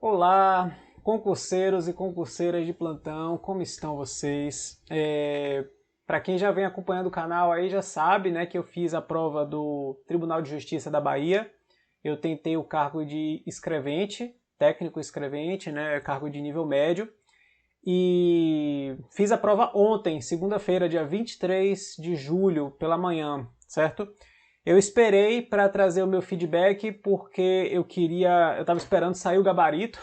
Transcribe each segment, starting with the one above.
Olá, concurseiros e concurseiras de plantão, como estão vocês? Para quem já vem acompanhando o canal aí já sabe, né, que eu fiz a prova do Tribunal de Justiça da Bahia. Eu tentei o cargo de escrevente, técnico escrevente, né, cargo de nível médio, e fiz a prova ontem, segunda-feira, dia 23 de julho, pela manhã, certo? Eu esperei para trazer o meu feedback porque eu estava esperando sair o gabarito.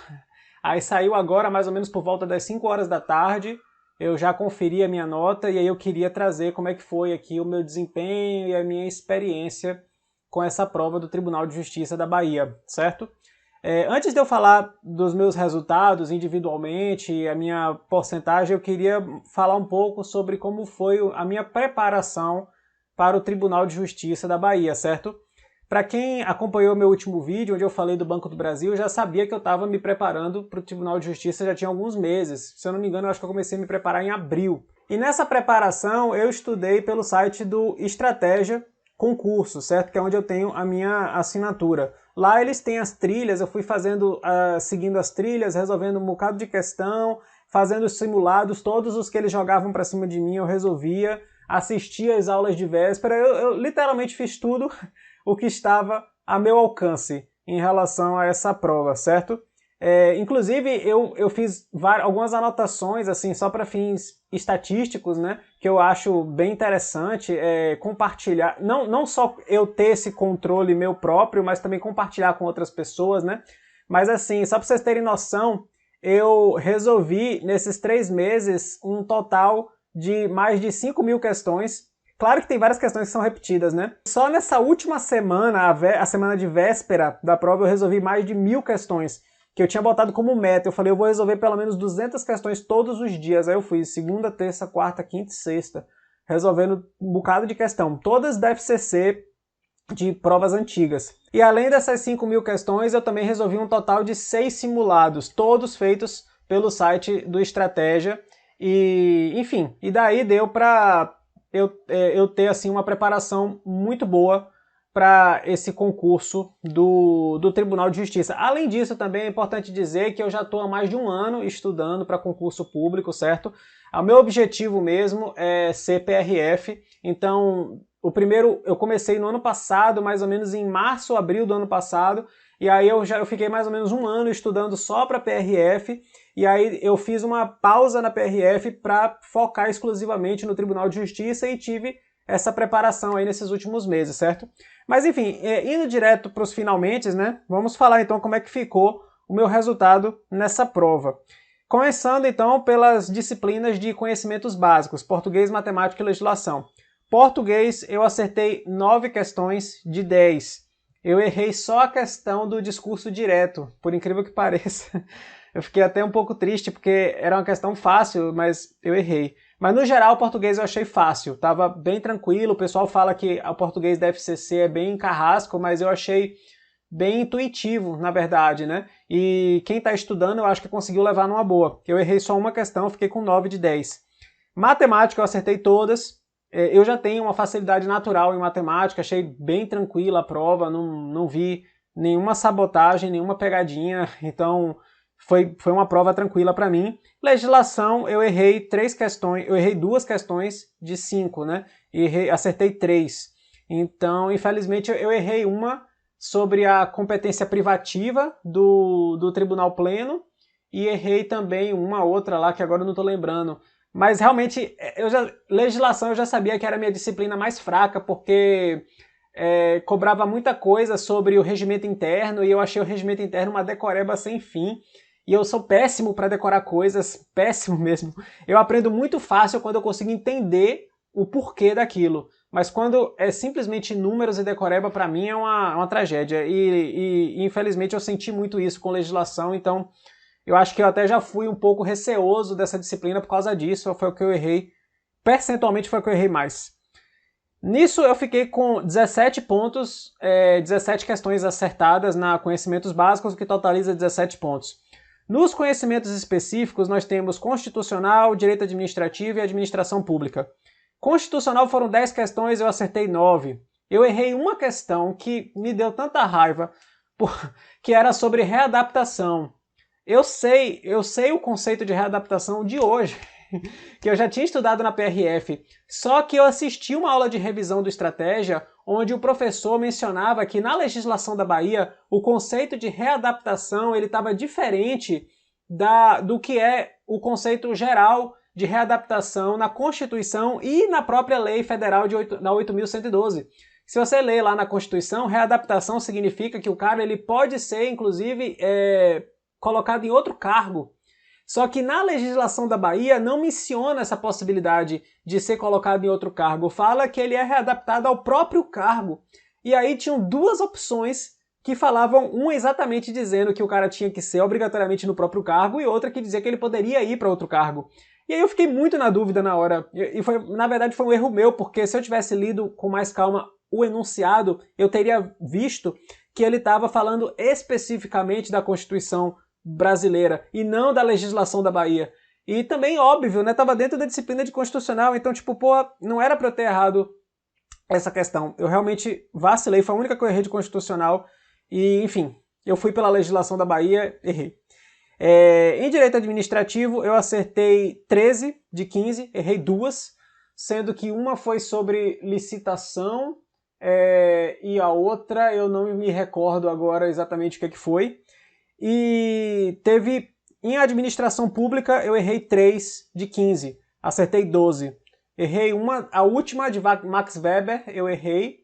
Aí saiu agora, mais ou menos por volta das 5 horas da tarde. Eu já conferi a minha nota e aí eu queria trazer como é que foi aqui o meu desempenho e a minha experiência com essa prova do Tribunal de Justiça da Bahia, certo? Antes de eu falar dos meus resultados individualmente, a minha porcentagem, eu queria falar um pouco sobre como foi a minha preparação para o Tribunal de Justiça da Bahia, certo? Para quem acompanhou meu último vídeo, onde eu falei do Banco do Brasil, já sabia que eu estava me preparando para o Tribunal de Justiça já tinha alguns meses. Se eu não me engano, eu acho que eu comecei a me preparar em abril. E nessa preparação, eu estudei pelo site do Estratégia Concurso, certo? Que é onde eu tenho a minha assinatura. Lá eles têm as trilhas, eu fui fazendo, seguindo as trilhas, resolvendo um bocado de questão, fazendo os simulados, todos os que eles jogavam para cima de mim eu resolvia, assistia às aulas de véspera, eu literalmente fiz tudo o que estava a meu alcance em relação a essa prova, certo? Inclusive, eu fiz algumas anotações, assim, só para fins estatísticos, né? Que eu acho bem interessante compartilhar. Não só eu ter esse controle meu próprio, mas também compartilhar com outras pessoas, né? Mas, assim, só para vocês terem noção, eu resolvi, nesses 3 meses, um total de mais de 5.000 questões. Claro que tem várias questões que são repetidas, né? Só nessa última semana, a semana de véspera da prova, eu resolvi mais de 1.000 questões, que eu tinha botado como meta. Eu falei, eu vou resolver pelo menos 200 questões todos os dias. Aí eu fui segunda, terça, quarta, quinta e sexta, resolvendo um bocado de questão. Todas da FCC de provas antigas. E além dessas 5.000 questões, eu também resolvi um total de 6 simulados, todos feitos pelo site do Estratégia. E, enfim, e daí deu para eu ter assim uma preparação muito boa para esse concurso do Tribunal de Justiça. Além disso, também é importante dizer que eu já estou há mais de um ano estudando para concurso público, certo? O meu objetivo mesmo é ser PRF, então o primeiro eu comecei no ano passado, mais ou menos em março, abril do ano passado, e aí eu fiquei mais ou menos um ano estudando só para PRF, e aí eu fiz uma pausa na PRF para focar exclusivamente no Tribunal de Justiça e tive essa preparação aí nesses últimos meses, certo? Mas enfim, indo direto para os finalmente, né? Vamos falar então como é que ficou o meu resultado nessa prova. Começando então pelas disciplinas de conhecimentos básicos, português, matemática e legislação. Português, eu acertei 9 questões de 10. Eu errei só a questão do discurso direto, por incrível que pareça. Eu fiquei até um pouco triste, porque era uma questão fácil, mas eu errei. Mas no geral, o português eu achei fácil, tava bem tranquilo. O pessoal fala que o português da FCC é bem carrasco, mas eu achei bem intuitivo, na verdade, né? E quem está estudando, eu acho que conseguiu levar numa boa. Eu errei só uma questão, fiquei com 9 de 10. Matemática eu acertei todas. Eu já tenho uma facilidade natural em matemática, achei bem tranquila a prova, não vi nenhuma sabotagem, nenhuma pegadinha, então foi uma prova tranquila para mim. Legislação, eu errei 3 questões, eu errei 2 questões de 5, né? Acertei 3. Então, infelizmente, eu errei uma sobre a competência privativa do Tribunal Pleno e errei também uma outra lá que agora eu não estou lembrando. Mas realmente, legislação eu já sabia que era a minha disciplina mais fraca, porque cobrava muita coisa sobre o regimento interno e eu achei o regimento interno uma decoreba sem fim. E eu sou péssimo para decorar coisas, péssimo mesmo. Eu aprendo muito fácil quando eu consigo entender o porquê daquilo. Mas quando é simplesmente números e decoreba, para mim é uma tragédia. E infelizmente eu senti muito isso com legislação, então eu acho que eu até já fui um pouco receoso dessa disciplina por causa disso. Foi o que eu errei. Percentualmente foi o que eu errei mais. Nisso eu fiquei com 17 pontos, 17 questões acertadas na conhecimentos básicos, o que totaliza 17 pontos. Nos conhecimentos específicos, nós temos constitucional, direito administrativo e administração pública. Constitucional foram 10 questões, eu acertei 9. Eu errei uma questão que me deu tanta raiva, que era sobre readaptação. eu sei o conceito de readaptação de hoje, que eu já tinha estudado na PRF, só que eu assisti uma aula de revisão do Estratégia, onde o professor mencionava que na legislação da Bahia, o conceito de readaptação ele estava diferente do que é o conceito geral de readaptação na Constituição e na própria Lei Federal da 8.112. Se você ler lá na Constituição, readaptação significa que o cara ele pode ser, inclusive, colocado em outro cargo. Só que na legislação da Bahia não menciona essa possibilidade de ser colocado em outro cargo. Fala que ele é readaptado ao próprio cargo. E aí tinham duas opções que falavam, uma exatamente dizendo que o cara tinha que ser obrigatoriamente no próprio cargo e outra que dizia que ele poderia ir para outro cargo. E aí eu fiquei muito na dúvida na hora. E na verdade foi um erro meu, porque se eu tivesse lido com mais calma o enunciado, eu teria visto que ele estava falando especificamente da Constituição brasileira e não da legislação da Bahia. E também, óbvio, né, tava dentro da disciplina de constitucional, então, tipo, pô, não era pra eu ter errado essa questão. Eu realmente vacilei, foi a única que eu errei de constitucional e, enfim, eu fui pela legislação da Bahia, errei. Em direito administrativo, eu acertei 13 de 15, errei duas, sendo que uma foi sobre licitação e a outra eu não me recordo agora exatamente o que foi. E teve, em administração pública, eu errei 3 de 15, acertei 12. Errei a última de Max Weber, eu errei.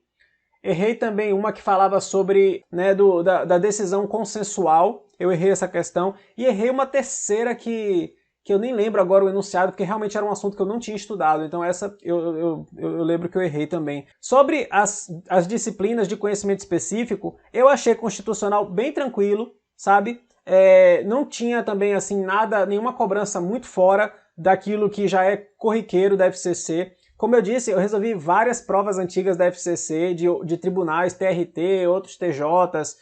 Errei também uma que falava sobre, né, da decisão consensual, eu errei essa questão. E errei uma terceira que eu nem lembro agora o enunciado, porque realmente era um assunto que eu não tinha estudado. Então essa eu lembro que eu errei também. Sobre as disciplinas de conhecimento específico, eu achei constitucional bem tranquilo, sabe? Não tinha também assim nenhuma cobrança muito fora daquilo que já é corriqueiro da FCC. Como eu disse, eu resolvi várias provas antigas da FCC, de tribunais, TRT, outros TJs,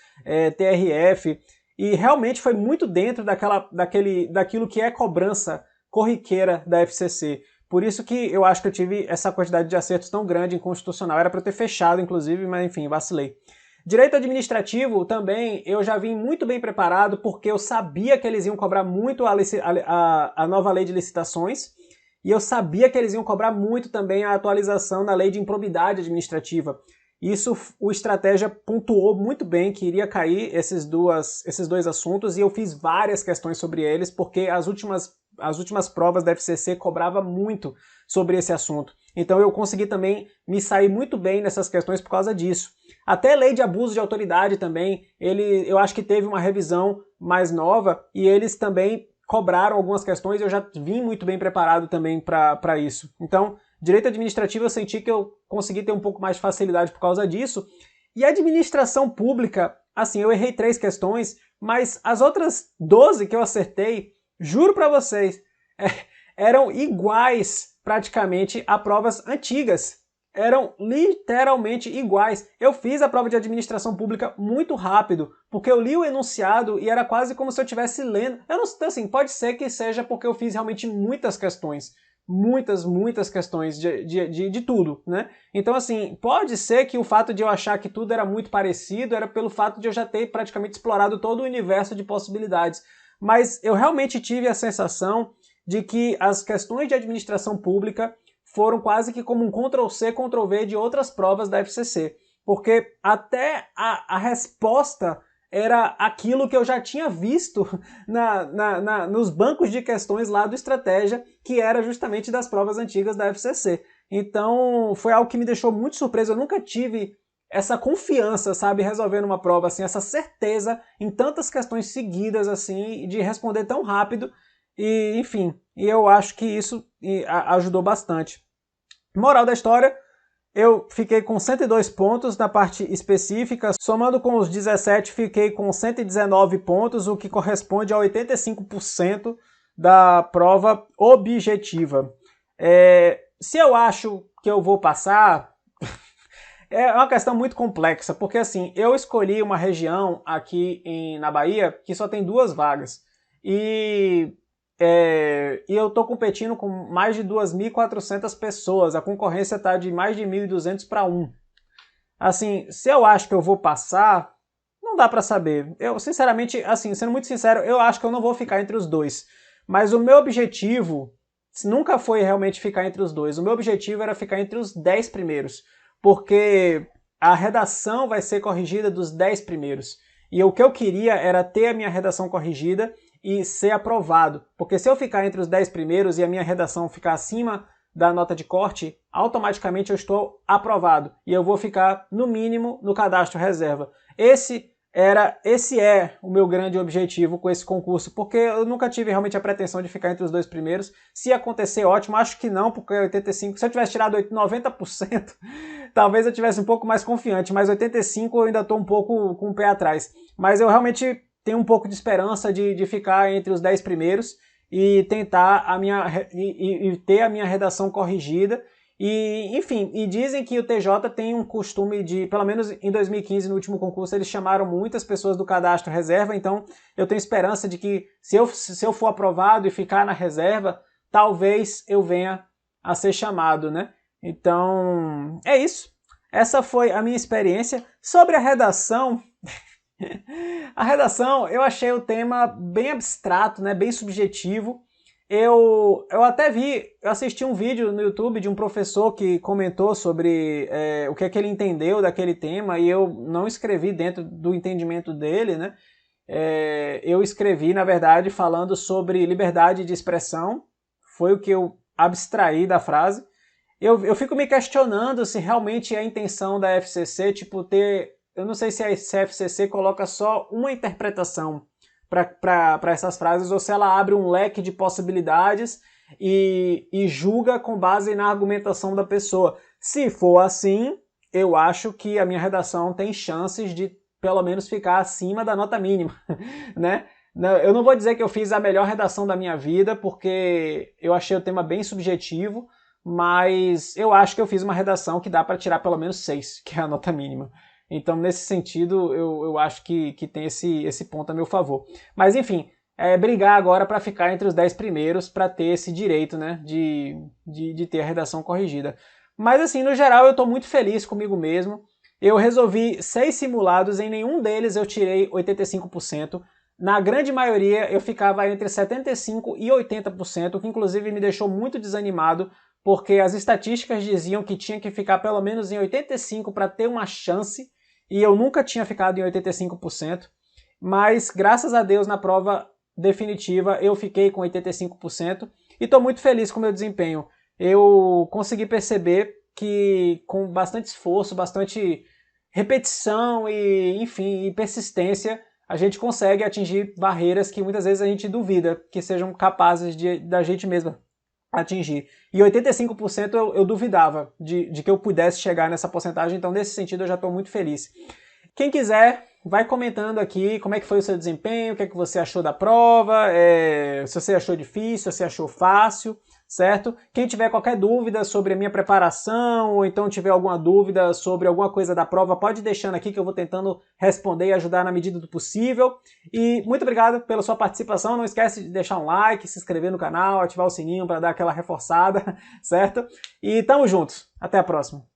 TRF, e realmente foi muito dentro daquilo que é cobrança corriqueira da FCC. Por isso que eu acho que eu tive essa quantidade de acertos tão grande em constitucional. Era para eu ter fechado, inclusive, mas enfim, vacilei. Direito administrativo também eu já vim muito bem preparado porque eu sabia que eles iam cobrar muito a nova lei de licitações e eu sabia que eles iam cobrar muito também a atualização da lei de improbidade administrativa. Isso o Estratégia pontuou muito bem que iria cair esses dois assuntos e eu fiz várias questões sobre eles porque as últimas provas da FCC cobrava muito sobre esse assunto. Então eu consegui também me sair muito bem nessas questões por causa disso. Até lei de abuso de autoridade também, eu acho que teve uma revisão mais nova e eles também cobraram algumas questões e eu já vim muito bem preparado também para isso. Então, direito administrativo eu senti que eu consegui ter um pouco mais de facilidade por causa disso. E administração pública, assim, eu errei 3 questões, mas as outras 12 que eu acertei, juro para vocês, eram iguais praticamente a provas antigas. Eram literalmente iguais. Eu fiz a prova de administração pública muito rápido, porque eu li o enunciado e era quase como se eu estivesse lendo. Eu não sei, assim, pode ser que seja porque eu fiz realmente muitas questões. Muitas questões de tudo, né? Então, assim, pode ser que o fato de eu achar que tudo era muito parecido era pelo fato de eu já ter praticamente explorado todo o universo de possibilidades. Mas eu realmente tive a sensação de que as questões de administração pública foram quase que como um Ctrl+C, Ctrl+V de outras provas da FCC. Porque até a resposta era aquilo que eu já tinha visto nos bancos de questões lá do Estratégia, que era justamente das provas antigas da FCC. Então foi algo que me deixou muito surpreso. Eu nunca tive essa confiança, sabe, resolvendo uma prova assim, essa certeza em tantas questões seguidas assim, de responder tão rápido. E, enfim, eu acho que isso ajudou bastante. Moral da história, eu fiquei com 102 pontos na parte específica, somando com os 17, fiquei com 119 pontos, o que corresponde a 85% da prova objetiva. Se eu acho que eu vou passar, é uma questão muito complexa, porque assim, eu escolhi uma região aqui na Bahia que só tem 2 vagas. E eu estou competindo com mais de 2.400 pessoas. A concorrência está de mais de 1.200 para 1. Assim, se eu acho que eu vou passar, dá pra saber. Eu, sinceramente, assim, sendo muito sincero, eu acho que eu não vou ficar entre os dois. Mas o meu objetivo nunca foi realmente ficar entre os dois. O meu objetivo era ficar entre os 10 primeiros. Porque a redação vai ser corrigida dos 10 primeiros. E o que eu queria era ter a minha redação corrigida e ser aprovado. Porque se eu ficar entre os 10 primeiros e a minha redação ficar acima da nota de corte, automaticamente eu estou aprovado. E eu vou ficar, no mínimo, no cadastro reserva. Esse é o meu grande objetivo com esse concurso, porque eu nunca tive realmente a pretensão de ficar entre os dois primeiros. Se acontecer, ótimo, acho que não, porque 85%, se eu tivesse tirado 90%, talvez eu tivesse um pouco mais confiante, mas 85% eu ainda estou um pouco com o pé atrás. Mas eu realmente tenho um pouco de esperança de ficar entre os 10 primeiros e tentar ter a minha redação corrigida. E, enfim, e dizem que o TJ tem um costume de, pelo menos em 2015, no último concurso, eles chamaram muitas pessoas do cadastro reserva, então eu tenho esperança de que se eu for aprovado e ficar na reserva, talvez eu venha a ser chamado, né? Então, é isso. Essa foi a minha experiência. Sobre a redação, a redação eu achei o tema bem abstrato, né? Bem subjetivo. Eu assisti um vídeo no YouTube de um professor que comentou sobre o que é que ele entendeu daquele tema e eu não escrevi dentro do entendimento dele, né? Eu escrevi, na verdade, falando sobre liberdade de expressão, foi o que eu abstraí da frase. Eu fico me questionando se realmente é a intenção da FCC, tipo, eu não sei se a FCC coloca só uma interpretação para essas frases, ou se ela abre um leque de possibilidades e julga com base na argumentação da pessoa. Se for assim, eu acho que a minha redação tem chances de pelo menos ficar acima da nota mínima, né? Eu não vou dizer que eu fiz a melhor redação da minha vida, porque eu achei o tema bem subjetivo, mas eu acho que eu fiz uma redação que dá para tirar pelo menos 6, que é a nota mínima. Então, nesse sentido, eu acho que tem esse ponto a meu favor. Mas, enfim, brigar agora para ficar entre os 10 primeiros para ter esse direito, né, de ter a redação corrigida. Mas, assim, no geral, eu estou muito feliz comigo mesmo. Eu resolvi 6 simulados, em nenhum deles eu tirei 85%. Na grande maioria, eu ficava entre 75% e 80%, o que inclusive me deixou muito desanimado, porque as estatísticas diziam que tinha que ficar pelo menos em 85% para ter uma chance, e eu nunca tinha ficado em 85%, mas graças a Deus na prova definitiva eu fiquei com 85% e estou muito feliz com o meu desempenho. Eu consegui perceber que com bastante esforço, bastante repetição e, enfim, e persistência, a gente consegue atingir barreiras que muitas vezes a gente duvida que sejam capazes da gente mesma atingir. E 85% eu duvidava de que eu pudesse chegar nessa porcentagem, então nesse sentido eu já estou muito feliz. Quem quiser, vai comentando aqui como é que foi o seu desempenho, o que é que você achou da prova, se você achou difícil, se você achou fácil, certo? Quem tiver qualquer dúvida sobre a minha preparação, ou então tiver alguma dúvida sobre alguma coisa da prova, pode ir deixando aqui que eu vou tentando responder e ajudar na medida do possível. E muito obrigado pela sua participação, não esquece de deixar um like, se inscrever no canal, ativar o sininho para dar aquela reforçada, certo? E tamo juntos, até a próxima!